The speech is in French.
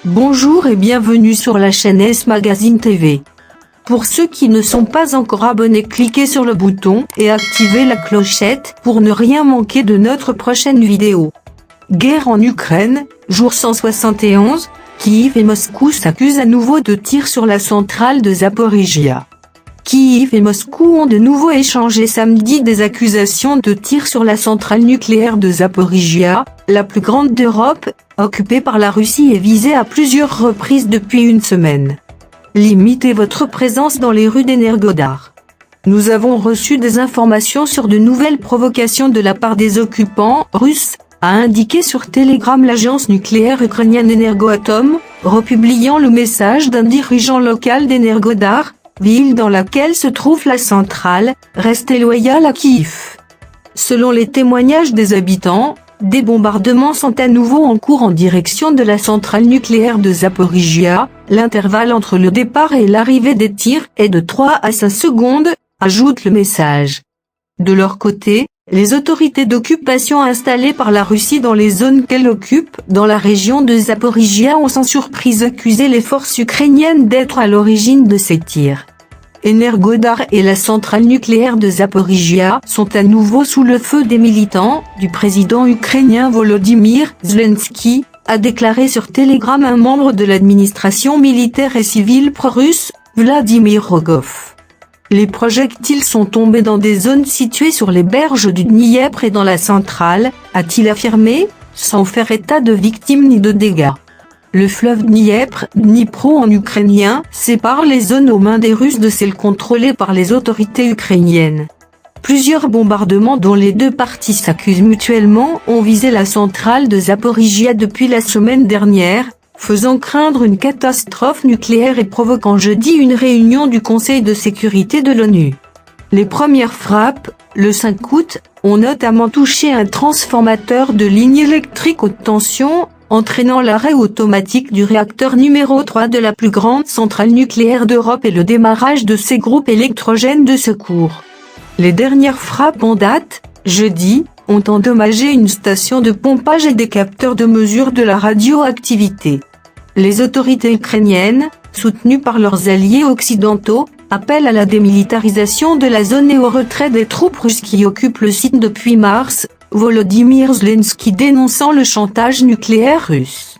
Bonjour et bienvenue sur la chaîne S Magazine TV. Pour ceux qui ne sont pas encore abonnés, cliquez sur le bouton et activez la clochette pour ne rien manquer de notre prochaine vidéo. Guerre en Ukraine, jour 171, Kiev et Moscou s'accusent à nouveau de tirs sur la centrale de Zaporijia. Kiev et Moscou ont de nouveau échangé samedi des accusations de tirs sur la centrale nucléaire de Zaporijia, la plus grande d'Europe, occupée par la Russie et visée à plusieurs reprises depuis une semaine. Limitez votre présence dans les rues d'Energodar. Nous avons reçu des informations sur de nouvelles provocations de la part des occupants russes, a indiqué sur Telegram l'agence nucléaire ukrainienne Energoatom, republiant le message d'un dirigeant local d'Energodar, ville dans laquelle se trouve la centrale, restez loyal à Kiev. Selon les témoignages des habitants, des bombardements sont à nouveau en cours en direction de la centrale nucléaire de Zaporijia. L'intervalle entre le départ et l'arrivée des tirs est de 3 à 5 secondes, ajoute le message. De leur côté, les autorités d'occupation installées par la Russie dans les zones qu'elle occupe dans la région de Zaporijia ont sans surprise accusé les forces ukrainiennes d'être à l'origine de ces tirs. Energodar et la centrale nucléaire de Zaporijia sont à nouveau sous le feu des militants du président ukrainien Volodymyr Zelensky, a déclaré sur Telegram un membre de l'administration militaire et civile pro-russe, Vladimir Rogov. Les projectiles sont tombés dans des zones situées sur les berges du Dniepr et dans la centrale, a-t-il affirmé, sans faire état de victimes ni de dégâts. Le fleuve Dniepr, Dnipro en ukrainien, sépare les zones aux mains des Russes de celles contrôlées par les autorités ukrainiennes. Plusieurs bombardements dont les deux parties s'accusent mutuellement ont visé la centrale de Zaporijia depuis la semaine dernière, faisant craindre une catastrophe nucléaire et provoquant jeudi une réunion du Conseil de sécurité de l'ONU. Les premières frappes, le 5 août, ont notamment touché un transformateur de ligne électrique haute tension, entraînant l'arrêt automatique du réacteur numéro 3 de la plus grande centrale nucléaire d'Europe et le démarrage de ses groupes électrogènes de secours. Les dernières frappes en date, jeudi, ont endommagé une station de pompage et des capteurs de mesure de la radioactivité. Les autorités ukrainiennes, soutenues par leurs alliés occidentaux, appellent à la démilitarisation de la zone et au retrait des troupes russes qui occupent le site depuis mars, Volodymyr Zelensky dénonçant le chantage nucléaire russe.